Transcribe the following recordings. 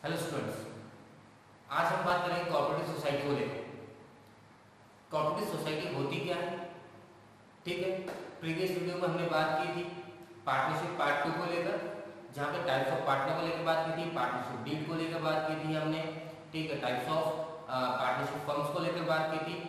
Hello students, आज हम बात करेंगे कोऑपरेटिव सोसाइटी को लेकर। कोऑपरेटिव सोसाइटी होती क्या है? ठीक है, प्रीवियस वीडियो में हमने बात की थी पार्टनरशिप पार्ट 2 को लेकर, जहाँ पे टाइप्स ऑफ पार्टनर को लेकर बात की थी, पार्टनरशिप डीड को लेकर बात की थी हमने। ठीक है, टाइप्स ऑफ पार्टनरशिप फर्म्स को लेकर बात की थी,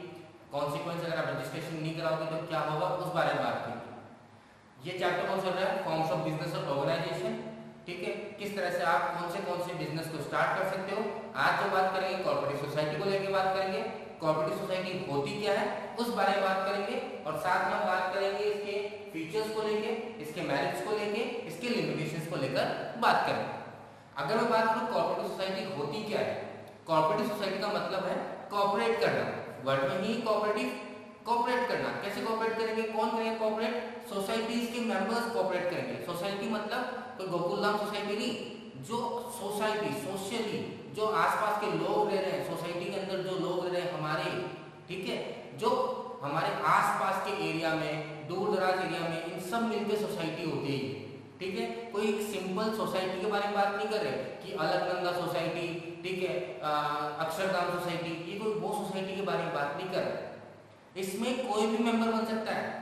कॉन्सिक्वेंस अगर आप रजिस्ट्रेशन नहीं कराओगे तो क्या होगा उस बारे में बात की थी। ये चैप्टर कौन चल रहा है? फॉर्म्स ऑफ बिजनेस और ऑर्गेनाइजेशन। ठीक है, किस तरह से आप कौन से बिजनेस को स्टार्ट कर सकते हो। आज जो बात करेंगे कोऑपरेटिव सोसाइटी को लेकर बात करेंगे, कोऑपरेटिव सोसाइटी होती क्या है उस बारे में बात करेंगे, और साथ में हम बात करेंगे इसके फीचर्स को लेके, इसके मेरिट्स को लेके, इसके लिमिटेशंस को लेकर बात करेंगे। अगर मैं बात करूं कोऑपरेटिव सोसाइटी होती क्या है, कोऑपरेटिव सोसाइटी का मतलब है कोऑपरेट करना, वर्ड में ही कोऑपरेट करना। कैसे कोऑपरेट करेंगे? कौन करेंगे कोऑपरेट? सोसाइटीज के मेंबर्स कोऑपरेट करेंगे। सोसाइटी मतलब कोई गोकुलधाम सोसाइटी नहीं, जो सोसाइटी सोशली जो आसपास के लोग रह रहे हैं, सोसाइटी के अंदर जो लोग रह रहे हैं हमारे, ठीक है, जो हमारे आसपास के एरिया में, दूर दराज एरिया में, इन सब मिलकर सोसाइटी होती है। ठीक है, कोई एक सिंपल सोसाइटी के बारे में बात नहीं कर रहे कि अलकनंदा सोसाइटी, ठीक है, अक्षरधाम सोसाइटी, ये कोई वो सोसाइटी के बारे में बात नहीं कर रहे। इसमें कोई भी मेंबर बन सकता है।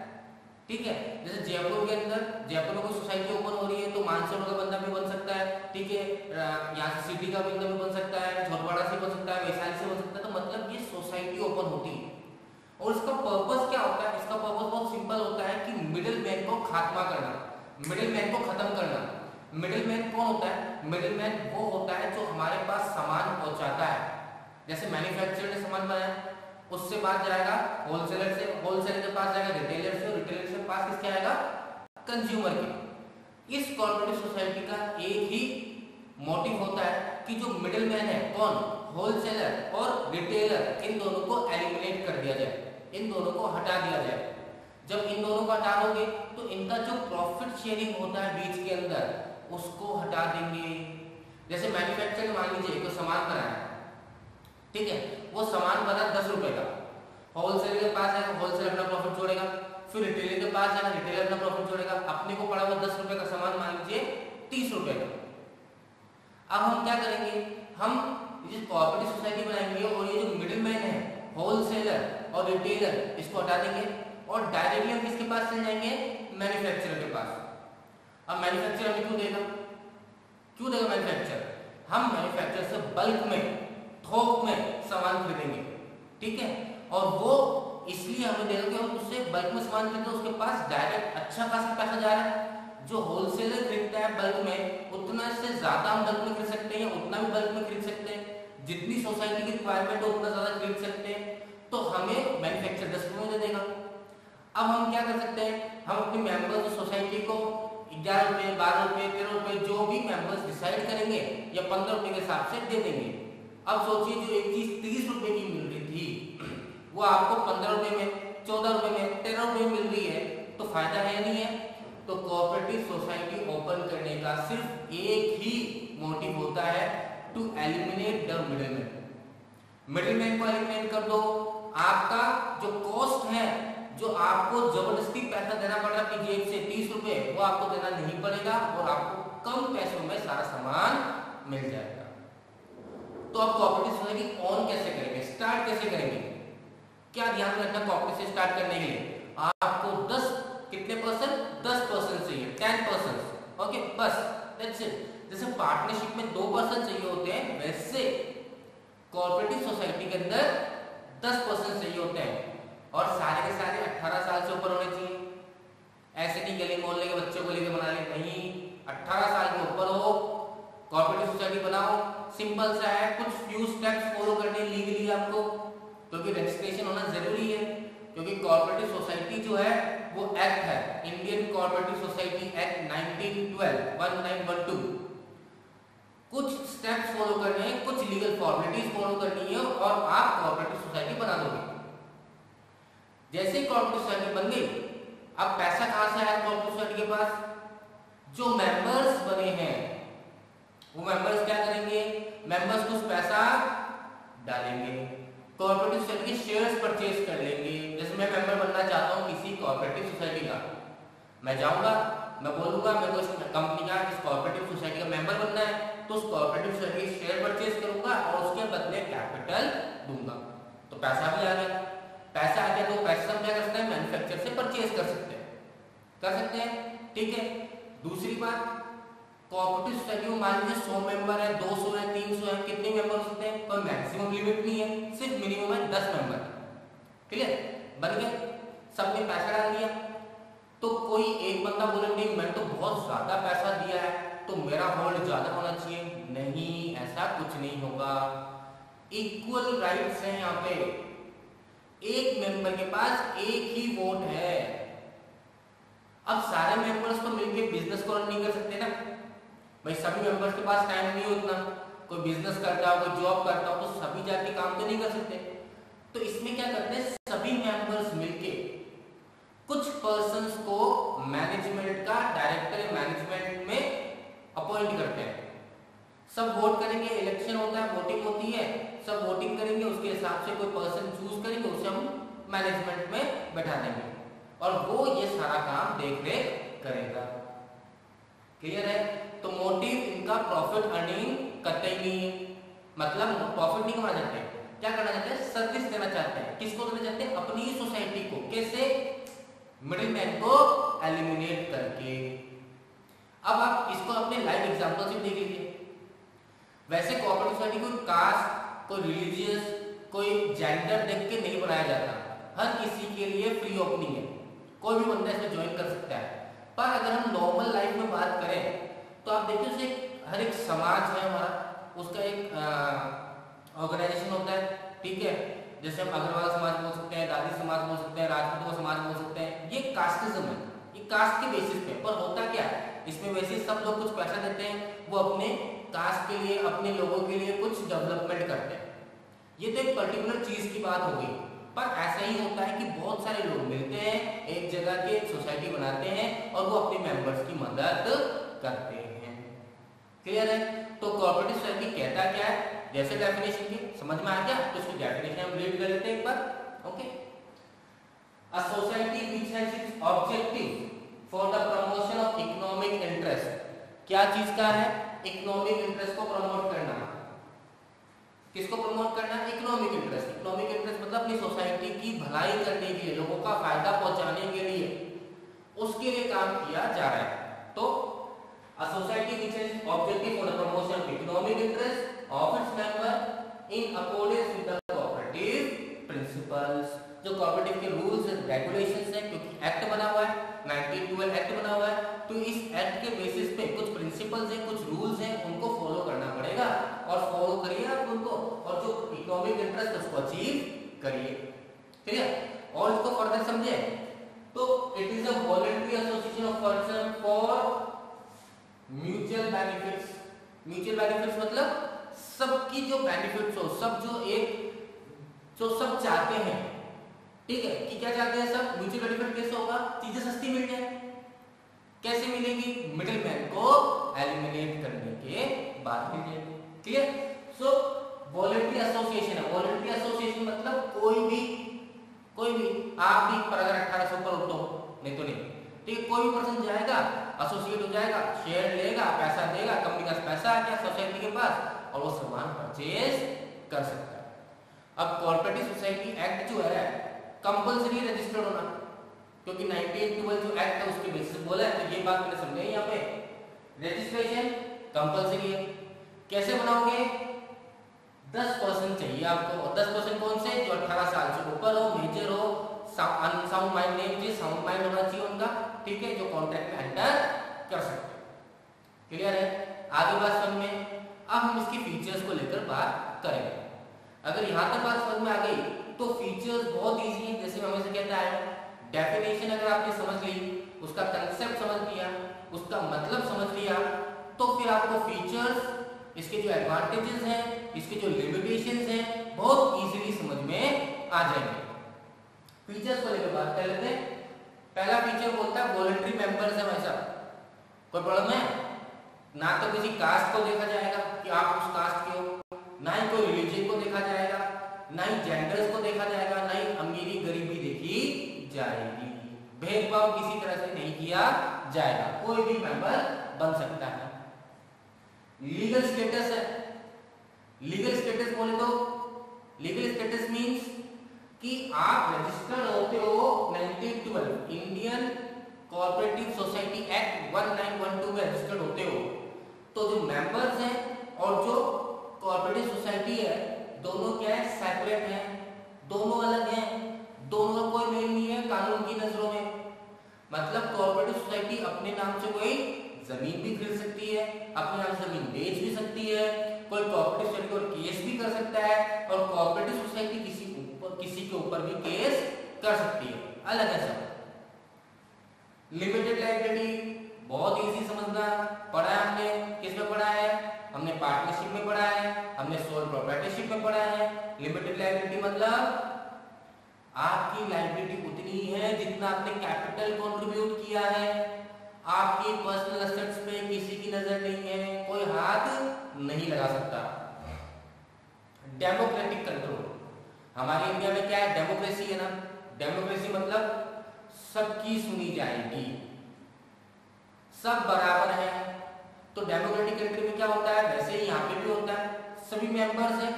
ठीक है, जैसे जयपुर के अंदर जयपुर में कोई सोसाइटी ओपन हो रही है तो मानसरोवर का बंदा भी बन सकता है। ठीक है, यहाँ से सिटी का बंदा भी बन सकता है, झोटवाड़ा से बन सकता है, वैशाली से बन सकता है। तो मतलब ये सोसाइटी ओपन होती है, और इसका पर्पस क्या होता है? इसका पर्पस बहुत सिंपल होता है कि मिडिल मैन को खात्मा करना, मिडिल मैन को खत्म करना। मिडिल मैन कौन होता है? मिडिल मैन वो होता है जो हमारे पास सामान पहुंचाता है। जैसे मैन्युफैक्चरर ने सामान बनाया, उससे बात जाएगा होलसेलर से, होलसेलर के पास जाएगा रिटेलर से, रिटेलर से पास किसके आएगा? कंज्यूमर के। इस कोऑपरेटिव सोसाइटी का एक ही मोटिव होता है कि जो मिडिल मैन है, कौन? होलसेलर और रिटेलर, इन दोनों को एलिमिनेट कर दिया जाए, इन दोनों को हटा दिया जाए। जब इन दोनों को हटा दोगे तो इनका जो प्रॉफिट शेयरिंग होता है बीच के अंदर, उसको हटा देंगे। जैसे मैन्युफैक्चरर मान लीजिए कोई सामान बनाया, ठीक है, वो सामान बना 10 रुपए का, होलसेलर के पास जाएगा, होलसेलर अपना प्रॉफिट जोड़ेगा, फिर रिटेलर के पास जाएगा, रिटेलर अपना प्रॉफिट जोड़ेगा, अपने को पड़ा हुआ 10 रुपए का सामान मान लीजिए 30 रुपए का। अब हम क्या करेंगे? हम ये कोऑपरेटिव सोसाइटी बनाएंगे और ये जो मिडिल मैन है, होलसेलर और रिटेलर, इसको हटा देंगे और डायरेक्टली हम किसके पास चले जाएंगे? मैन्युफैक्चरर के पास। अब मैन्युफैक्चरर हमें क्यों देगा? क्यों देगा मैन्युफैक्चरर? हम मैन्युफैक्चरर से बल्क में, थोक में सामान खरीदेंगे। ठीक है, और वो इसलिए हमें देगा कि हम उससे बल्क में सामान खरीदते, उसके पास डायरेक्ट अच्छा खासा पैसा जा रहा है। जो होलसेलर खरीदता है बल्क में, उतना से ज्यादा हम बल्क में खरीद सकते हैं, उतना भी बल्क में खरीद सकते हैं, जितनी सोसाइटी की रिक्वायरमेंट हो उतना ज्यादा खरीद सकते हैं। तो हमें मैन्युफैक्चरर 10 रुपए में दे देगा। अब हम क्या कर सकते हैं? हम अपने मेंबर्स सोसाइटी को 11 रुपए, 12 रुपए, 13 रुपए, जो भी मेंबर्स डिसाइड करेंगे, या 15 रुपए के हिसाब से दे देंगे। अब सोचिए जो एक चीज 30 रुपए की मिल रही थी, वो आपको 15 रुपए में, 14 रुपए में, 13 रुपए में मिल रही है, तो फायदा है या नहीं है? तो कोऑपरेटिव सोसाइटी ओपन करने का सिर्फ एक ही मोटिव होता है, to eliminate the middleman. Middleman को एलिमिनेट कर दो, आपका जो कॉस्ट है, जो आपको जबरदस्ती पैसा देना पड़ रहा है अपनी जेब से 30 रुपए, वो आपको देना नहीं पड़ेगा और आपको कम पैसों में सारा सामान मिल जाएगा। तो आप कोऑपरेटिव सोसाइटी ऑन कैसे करेंगे, स्टार्ट कैसे करेंगे? क्या ध्यान रखना कोऑपरेटिव से स्टार्ट करने के लिए? आपको 10 कितने परसेंट? 10% चाहिए, 10%। ओके, बस दैट्स इट। जैसे पार्टनरशिप में 2% चाहिए होते हैं, वैसे कोऑपरेटिव सोसाइटी के अंदर 10% चाहिए होते हैं, और सारे के सारे 18 साल से ऊपर होने चाहिए। ऐसे नहीं गली मोहल्ले के बच्चों को लेकर बना ले, नहीं, 18 साल के ऊपर हो, कोऑपरेटिव सोसाइटी बनाओ। सिंपल सा है, कुछ फ्यू स्टेप्स फॉलो करने लीगली आपको, क्योंकि रजिस्ट्रेशन होना जरूरी है, क्योंकि कोऑपरेटिव सोसाइटी जो है वो एक्ट है, इंडियन कोऑपरेटिव सोसाइटी एक्ट 1912। कुछ स्टेप्स फॉलो करने हैं, कुछ लीगल फॉर्मेलिटीज फॉलो करनी है, और आप कोऑपरेटिव सोसाइटी बना दोगे। जैसे ही कोऑपरेटिव सोसाइटी बन गई, अब पैसा कहां से आया कोऑपरेटिव सोसाइटी के पास? जो मेंबर्स बने हैं, वो मेंबर्स क्या करेंगे? मेंबर्स कुछ पैसा डालेंगे, कोऑपरेटिव सोसाइटी के शेयर्स परचेज कर लेंगे। जैसे मैं मेंबर बनना चाहता हूं किसी कोऑपरेटिव सोसाइटी का, मैं जाऊंगा, मैं बोलूंगा मेरे को इस कंपनी का, इस कोऑपरेटिव सोसाइटी का मेंबर बनना है, तो उस कोऑपरेटिव सोसाइटी के शेयर कैपिटल दूंगा। तो पैसा भी आ गया, पैसा आ गया तो पैसा हम क्या कर सकते हैं, मैन्युफैक्चर से परचेज कर सकते हैं, ठीक है। दूसरी बात, कोऑपरेटिव सोसाइटी में मान लीजिए 100 मेंबर है, 200 है, 300 है, कितने मेंबर हो सकते हैं, कोई मैक्सिमम लिमिट नहीं है, सिर्फ मिनिमम है 10 मेंबर, क्लियर, बन गया, सबने पैसा डाल दिया। तो कोई एक बंदा बोले नहीं मैं तो बहुत ज्यादा पैसा दिया है तो मेरा होल्ड ज्यादा होना चाहिए, नहीं, ऐसा कुछ नहीं होगा। इक्वल राइट्स हैं यहाँ पे, एक मेंबर के पास एक ही वोट है। अब सारे मेंबर्स तो मिलकर बिजनेस को रन नहीं कर सकते ना भाई, सभी मेंबर्स के पास टाइम नहीं उतना, कोई बिजनेस करता हो, कोई जॉब करता हो, तो सभी जाके काम तो नहीं कर सकते। तो इसमें क्या करते हैं, सभी मेंबर्स मिलके कुछ पर्संस को मैनेजमेंट का डायरेक्टर मैनेजमेंट में अपॉइंट करते हैं। सब वोट करेंगे, इलेक्शन होता है, वोटिंग होती है, सब वोटिंग करेंगे, उसके हिसाब से कोई पर्सन चूज करेंगे, उसे हम मैनेजमेंट में बैठा देंगे और वो ये सारा काम देख रेख करेगा, क्लियर है। तो मोटिव इनका प्रॉफिट अर्निंग करते ही नहीं है, मतलब प्रॉफिट नहीं कमाना चाहते, क्या करना चाहते हैं, सर्विस देना चाहते हैं। किसको देना चाहते हैं, अपनी ही सोसाइटी को, कैसे, मिडिलमैन को एलिमिनेट करके। अब आप इसको अपने लाइव एग्जांपल से देख लीजिए। वैसे कोऑपरेटिव सोसाइटी कोई कास्ट, कोई रिलीजियस, कोई जेंडर देख के नहीं बनाया जाता, हर किसी के लिए फ्री ओपनिंग है, कोई भी बंदा इसमें ज्वाइन कर सकता है। पर अगर हम नॉर्मल लाइफ में बात करें तो आप देखिए उसे हर एक समाज है हमारा, उसका एक ऑर्गेनाइजेशन होता है, ठीक है। जैसे हम अग्रवाल समाज बोल सकते हैं, दादी समाज बोल सकते हैं, राजपूतों का समाज बोल सकते हैं, ये कास्टिज्म है, ये कास्ट के बेसिस पे। पर होता क्या है, इसमें वैसे सब लोग कुछ पैसा देते हैं, वो अपने कास्ट के लिए, अपने लोगों के लिए कुछ डेवलपमेंट करते हैं। ये तो एक पर्टिकुलर चीज की बात हो गई, पर ऐसा ही होता है कि बहुत सारे लोग मिलते हैं, एक जगह के सोसाइटी बनाते हैं और वो अपने मेंबर्स की मदद करते हैं, क्लियर है। तो कोऑपरेटिव सोसाइटी कहता क्या है, जैसे डेफिनेशन की समझ में आ गया, तो इसकी डेफिनेशन हम रीड कर लेते हैं एक बार, okay. A society which has its objective for the promotion of economic interest, क्या चीज का है, इकोनॉमिक इंटरेस्ट को प्रमोट करना। किसको प्रमोट करना, इकोनॉमिक इंटरेस्ट। इकोनॉमिक इंटरेस्ट मतलब अपनी सोसाइटी की भलाई करने के लिए, लोगों का फायदा पहुंचाने के लिए, उसके लिए काम किया जा रहा है। तो a society which has objective for the promotion of economic interest of its member in accordance with the cooperative principles, जो कोऑपरेटिव के रूल्स एंड रेगुलेशंस हैं, क्योंकि एक्ट बना हुआ है, 1912 एक्ट बना हुआ है, तो इस एक्ट के बेसिस पे कुछ प्रिंसिपल्स हैं, कुछ रूल्स हैं, उनको फॉलो करना पड़ेगा और फॉलो करिए आप उनको, और जो इकोनॉमिक इंटरेस्ट उसको अचीव करिए, क्लियर। और इसको फर्दर समझे तो it is a voluntary association of person for mutual benefits. Mutual benefits मतलब सबकी जो बेनिफिट्स हो, सब जो सब चाहते हैं, ठीक है, कि क्या चाहते हैं सब, म्यूचुअल बेनिफिट कैसे होगा, चीजें सस्ती मिल जाए, कैसे मिलेगी, मिडिलमैन को एलिमिनेट करने के बाद मिलेगी, क्लियर। सो वॉलंटरी एसोसिएशन है, वॉलंटरी एसोसिएशन मतलब कोई भी आप भी, पर अगर 18 से ऊपर हो तो, नहीं तो नहीं, ठीक है, कोई भी पर्सन जाएगा, एसोसिएट हो जाएगा, शेयर लेगा, पैसा देगा, कंपनी का पैसा आ गया सोसाइटी के पास और वो सामान परचेज कर सकता है। अब कोऑपरेटिव सोसाइटी एक्ट जो है कंपल्सरी रजिस्टर्ड होना, क्योंकि 1912 जो एक्ट है उसके बेसिस बोला है, तो ये बात मैंने समझाई यहाँ पे, रजिस्ट्रेशन कंपल्सरी है। कैसे बनाओगे, 10% चाहिए आपको, और 10% कौन से, जो 18 साल से ऊपर हो, मेजर हो, साउंड माइंड नहीं चाहिए, साउंड माइंड होना चाहिए उनका, ठीक है, जो कॉन्ट्रैक्ट में एंटर कर सकते हैं, क्लियर है। आगे बात समझ में, अब हम इसकी फीचर्स को लेकर बात करेंगे। अगर यहाँ तक बात समझ में आ गई तो फीचर्स बहुत इजी है, जैसे मैं हमेशा कहता है, डेफिनेशन अगर आपने समझ ली, उसका कंसेप्ट समझ लिया, उसका मतलब समझ लिया, तो फिर आपको फीचर्स, इसके जो एडवांटेजेस हैं, इसके जो लिमिटेशंस हैं, बहुत इजीली समझ में आ जाएंगे। फीचर्स को लेकर बात कर लेते हैं। पहला फीचर बोलता है वॉलंटरी मेंबर्स है भाई साहब, कोई प्रॉब्लम है, ना तो किसी कास्ट को देखा जाएगा कि आप उस कास्ट के हो, ना ही कोई रिलीजन को देखा जाएगा, ना ही जेंडर्स को देखा जाएगा, ना ही अमीरी गरीबी देखी जाएगी, भेदभाव किसी तरह से नहीं किया जाएगा, कोई भी मेंबर बन सकता है। लीगल स्टेटस है, लीगल स्टेटस बोले तो लीगल स्टेटस मींस कि आप रजिस्टर्ड होते हो 1912 इंडियन कोऑपरेटिव सोसाइटी एक्ट 1912 में रजिस्टर्ड होते हो, तो जो मेंबर्स हैं और जो कोऑपरेटिव सोसाइटी है दोनों क्या है, सेपरेट हैं, दोनों अलग हैं, दोनों का कोई मेल नहीं है कानून की नजरों में। मतलब कोऑपरेटिव सोसाइटी अपने नाम से कोई जमीन भी खरीद सकती है, अपने नाम से जमीन बेच भी सकती है, कोई कोऑपरेटिव सोसाइटी और केस भी कर सकता है, और कोऑपरेटिव सोसाइटी किसी के ऊपर भी केस कर सकती है, अलग है सब। लिमिटेड लायबिलिटी बहुत इजी समझना, पढ़ा है हमने, किसमें पढ़ा है, हमने पार्टनरशिप में पढ़ा है, हमने सोल प्रोप्राइटरशिप में पढ़ा है। लिमिटेड लायबिलिटी मतलब आपकी लायबिलिटी उतनी है जितना आपने कैपिटल कंट्रीब्यूट किया है, आपकी पर्सनल एसेट्स पे किसी की नजर नहीं है, कोई हाथ नहीं लगा सकता। डेमोक्रेटिक कंट्रोल, हमारे इंडिया में क्या है, डेमोक्रेसी है ना, डेमोक्रेसी मतलब सबकी सुनी जाएगी, सब बराबर है। तो डेमोक्रेटिक कंट्री में क्या होता है, वैसे ही यहाँ पे भी होता है, सभी मेंबर्स हैं,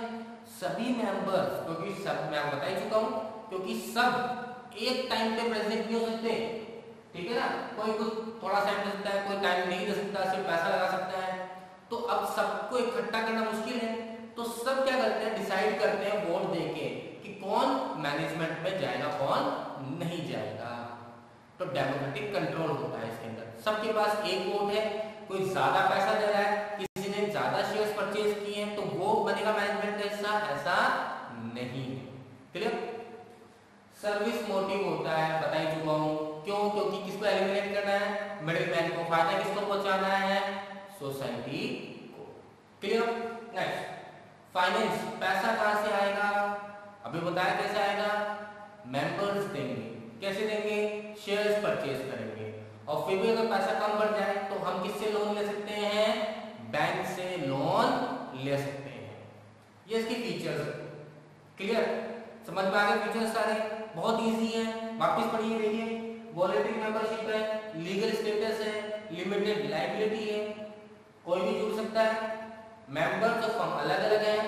सभी मेंबर्स, क्योंकि सब मैं बता ही चुका हूँ, क्योंकि सब एक टाइम पे प्रेजेंट नहीं हो सकते, ठीक है ना, कोई कुछ थोड़ा टाइम दे सकता है, कोई टाइम नहीं दे सकता, सिर्फ पैसा लगा सकता है। तो अब सबको इकट्ठा करना मुश्किल है, तो सब क्या करते हैं, डिसाइड करते हैं वोट देके कि कौन मैनेजमेंट में जाएगा कौन नहीं जाएगा। तो डेमोक्रेटिक कंट्रोल होता है इसके अंदर, सबके पास एक वोट है, कोई ज्यादा पैसा दे रहा है, किसी ने ज्यादा शेयर्स परचेज किए हैं तो वो बनेगा मैनेजमेंट का हिस्सा, ऐसा नहीं है। क्लियर? सर्विस मोटिव होता है, बता ही चुका हूं, क्यों, क्योंकि किसको एलिमिनेट करना है, मिडिल मैन को, फायदा किसको पहुंचाना है, सोसाइटी को। क्लियर? नेक्स्ट, फाइनेंस, पैसा कहां से आएगा, अभी बताया कैसे आएगा, मेंबर्स देंगे, कैसे देंगे, शेयर्स परचेज करेंगे, और फिर भी अगर पैसा कम बढ़ जाए तो हम किससे लोन ले सकते हैं, बैंक से लोन ले सकते हैं। ये इसके फीचर्स। क्लियर? समझ में आ गए फीचर्स सारे, बहुत इजी है, वापस पढ़िए, देखिए, वॉलंटरी मेंबरशिप है, लीगल स्टेटस है, लिमिटेड लायबिलिटी है, कोई भी जुड़ सकता है, मेंबर्स ऑफ फर्म अलग अलग है,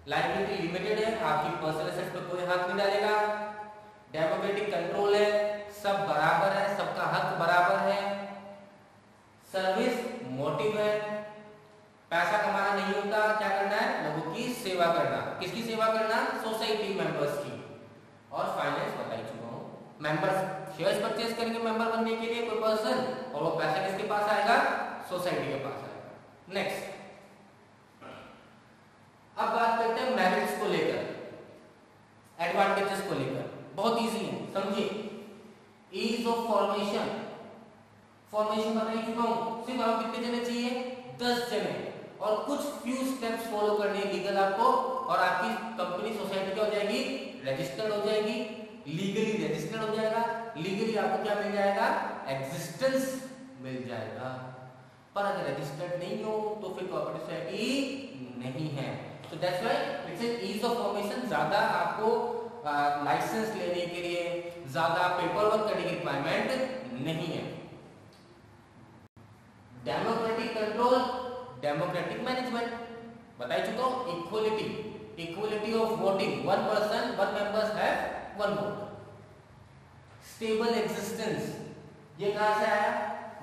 लायबिलिटी लिमिटेड है, आपकी पर्सनल एसेट्स पे कोई हाथ नहीं डालेगा, डेमोक्रेटिक कंट्रोल है, सब बराबर है, सबका हक बराबर है, सर्विस मोटिव है, पैसा कमाना नहीं होता, क्या करना है, लोगों की सेवा करना, किसकी सेवा करना, सोसाइटी मेंबर्स की, और फाइनेंस बता ही चुका हूं, मेंबर्स शेयर्स परचेज करेंगे मेंबर बनने के लिए कोई पर्सन, और वो पैसा किसके पास आएगा, सोसाइटी के पास आएगा। नेक्स्ट, अब बात करते हैं मेरिट्स को लेकर, एडवांटेजेस को लेकर, बहुत इजी है, समझिए। ईज ऑफ फॉर्मेशन, फॉर्मेशन बता ही चुका हूं, सिर्फ आप कितने जने चाहिए, 10 जने, और कुछ फ्यू स्टेप्स फॉलो करने लीगल आपको, और आपकी कंपनी सोसाइटी क्या हो जाएगी, रजिस्टर्ड हो जाएगी, लीगली रजिस्टर्ड हो जाएगा, लीगली आपको क्या मिल जाएगा, एग्जिस्टेंस मिल जाएगा। पर अगर रजिस्टर्ड नहीं हो तो फिर कोऑपरेटिव सोसाइटी नहीं है। तो that's why it's an ease of formation, ज्यादा आपको लाइसेंस लेने के लिए ज्यादा पेपर वर्क करने की रिक्वायरमेंट नहीं है। डेमोक्रेटिक कंट्रोल, डेमोक्रेटिक मैनेजमेंट, बता ही चुका हूं, equality, equality of voting, one person one members have one vote, stable existence, ये कहां से आया,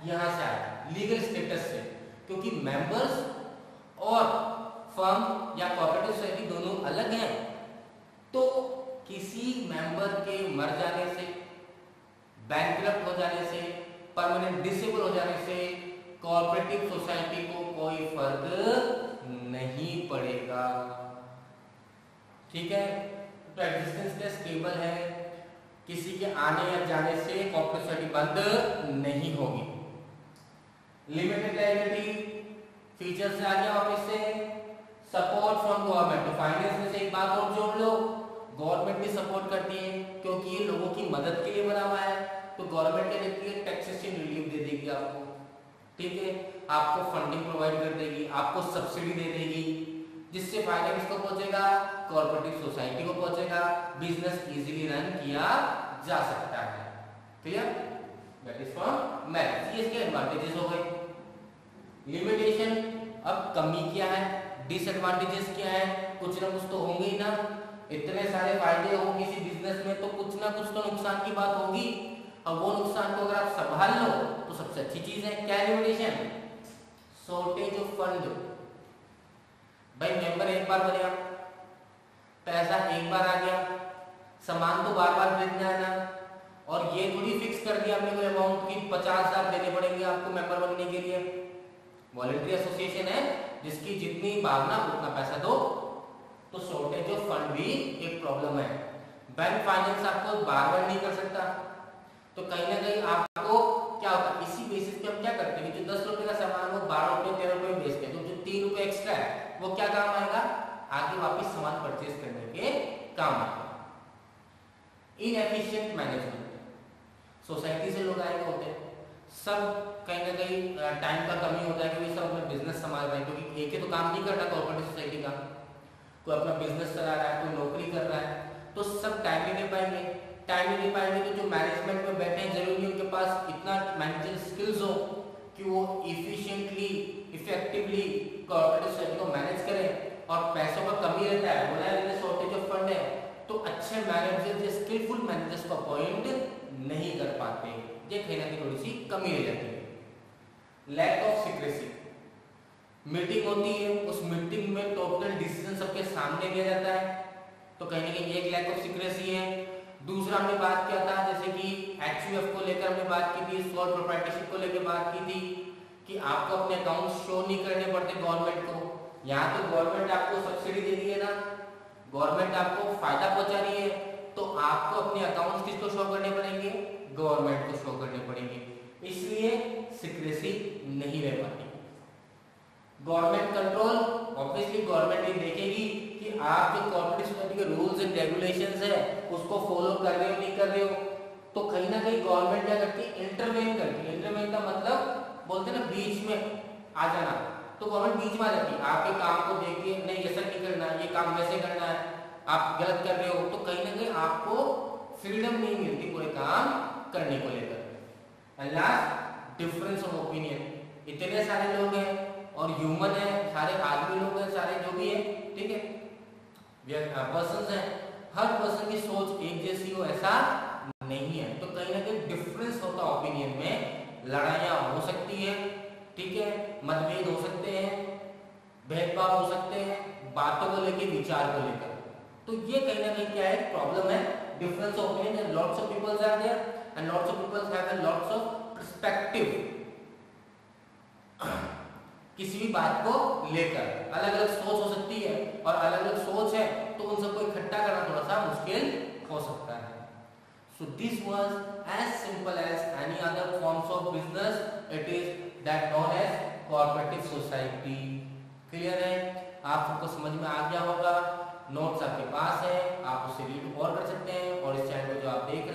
यहां से आया, लीगल स्टेटस से, क्योंकि मेंबर्स और फर्म या कोऑपरेटिव सोसाइटी दोनों अलग हैं, तो किसी मेंबर के मर जाने से, बैंकरप्ट हो जाने से, परमानेंट डिसेबल हो जाने से कोऑपरेटिव सोसाइटी को कोई फर्क नहीं पड़ेगा, ठीक है। तो एग्जिस्टेंस क्या स्टेबल है, किसी के आने या जाने से कोऑपरेटिव सोसाइटी बंद नहीं होगी। लिमिटेड लायबिलिटी फीचर से आ गया वापस से, सपोर्ट फ्रॉम गवर्नमेंट, तो फाइनेंस में से एक बात और जोड़ लो, गवर्नमेंट भी सपोर्ट करती है, क्योंकि ये लोगों की मदद के लिए बना हुआ है, तो गवर्नमेंट क्या देती है, टैक्सेशन रिलीफ दे देगी आपको, ठीक है, आपको फंडिंग प्रोवाइड कर देगी, आपको सब्सिडी दे देगी, जिससे फायदा किसको पहुंचेगा, कोऑपरेटिव सोसाइटी को पहुंचेगा, बिजनेस इजीली रन किया जा सकता है। Clear? That is from merits, ये इसके एडवांटेजेस हो गए। लिमिटेशन, अब कमी क्या है, डिसएडवांटेजेस क्या है, कुछ ना कुछ तो होंगे ही ना। इतने सारे फायदे हो किसी बिजनेस में तो कुछ ना कुछ तो नुकसान की बात होगी, और वो नुकसान को अगर आप संभाल लो तो सबसे अच्छी चीज है। क्या लिमिटेशन, शॉर्टेज ऑफ फंड। भाई मेंबर एक बार बने, पैसा एक बार आ गया, सामान तो बार बार खरीदना है ना, और ये थोड़ी फिक्स कर दिया आपने कोई अमाउंट की 50,000 देने पड़ेंगे आपको मेंबर बनने के लिए। वॉलंटरी एसोसिएशन है जिसकी जितनी भावना उतना पैसा दो। तो शॉर्टेज ऑफ फंड भी एक प्रॉब्लम है। बैंक फाइनेंस आपको बार बार नहीं कर सकता, तो कहीं ना कहीं आपको क्या होता है, इसी बेसिस पे हम क्या करते हैं कि जो 10 रुपए का सामान वो 12 रुपए 13 रुपए में बेचते हैं, तो जो 3 रुपए एक्स्ट्रा है वो क्या काम आएगा, आगे वापस सामान परचेज करने के काम आएगा। इनएफिशिएंट मैनेजमेंट, सोसाइटी से लोग आए होते हैं, सब कहीं ना कहीं टाइम का कमी होता है क्योंकि सब अपना बिजनेस संभाल रहे हैं, क्योंकि एक ही तो काम नहीं करता कोऑपरेटिव सोसाइटी का, कोई अपना बिजनेस चला रहा है, कोई नौकरी कर रहा है, तो सब टाइम नहीं दे पाएंगे। टाइम नहीं दे पाएंगे तो जो मैनेजमेंट में बैठे हैं जरूरी नहीं उनके पास इतना मैनेजर स्किल्स हो कि वो इफिशिएंटली इफेक्टिवली कोऑपरेटिव सोसाइटी को मैनेज करें, और पैसों का कमी रहता है, बोला है शॉर्टेज ऑफ फंड है, तो अच्छे मैनेजर जो स्किलफुल मैनेजर्स को अपॉइंट नहीं कर पाते, ये कहीं ना कहीं थोड़ी सी कमी रह जाती है। लैक ऑफ सीक्रेसी, मीटिंग होती है, उस मीटिंग में टोटल डिसीजन सबके सामने लिया जाता है, तो कहीं ना कहीं एक लैक ऑफ सीक्रेसी है। दूसरा हमने बात किया था जैसे कि HUF को लेकर हमने बात की थी, सोल प्रोप्राइटरशिप को लेकर बात की थी कि आपको अपने अकाउंट शो नहीं करने पड़ते गवर्नमेंट को। यहाँ तो गवर्नमेंट आपको सब्सिडी दे रही है ना, गवर्नमेंट आपको फायदा पहुंचा रही है, तो आपको अपने अकाउंट्स किसको शो करने पड़ेंगे, गवर्नमेंट को शो करने पड़ेंगे, इसलिए सीक्रेसी नहीं रह पाती। गवर्नमेंट कंट्रोल, ऑब्वियसली गवर्नमेंट ये देखेगी कि आप जो कोऑपरेटिव सोसाइटी के रूल्स एंड रेगुलेशंस है उसको फॉलो कर रहे हो नहीं कर रहे हो, तो कहीं ना कहीं गवर्नमेंट क्या करती है, इंटरवेन करती है। इंटरवेन का मतलब बोलते हैं ना बीच में आ जाना, तो गवर्नमेंट बीच में आ जाती है, आपके काम को देख के नहीं ऐसा नहीं करना, ये काम वैसे करना है, आप गलत कर रहे हो, तो कहीं ना कहीं आपको फ्रीडम नहीं मिलती पूरे काम करने को लेकर। And last, difference of opinion, इतने सारे लोग हैं और ह्यूमन है, सारे आदमी लोग हैं, सारे जो भी है, ठीक है, पर्सन्स हैं, हर पर्सन की सोच एक जैसी हो ऐसा नहीं है, तो कहीं ना कहीं डिफरेंस होता है ओपिनियन में, लड़ाइयाँ हो सकती है, ठीक है, मतभेद हो सकते हैं, भेदभाव हो सकते हैं, बातों को लेकर, विचार को लेकर, तो ये कहीं ना कहीं क्या है, प्रॉब्लम है, difference of opinion. Lots of peoples are there and lots of peoples have lots of perspective, किसी भी बात को लेकर अलग अलग सोच हो सकती है, और अलग अलग सोच है तो उन सबको इकट्ठा करना थोड़ा सा मुश्किल हो सकता है। So this was as simple as any other forms of business. It is that known as cooperative society. Clear है? आप सबको समझ में आ गया होगा। नोट्स आपके पास है, आप उसे रीड और कर सकते हैं, और इस चैनल को जो आप देख रहे हैं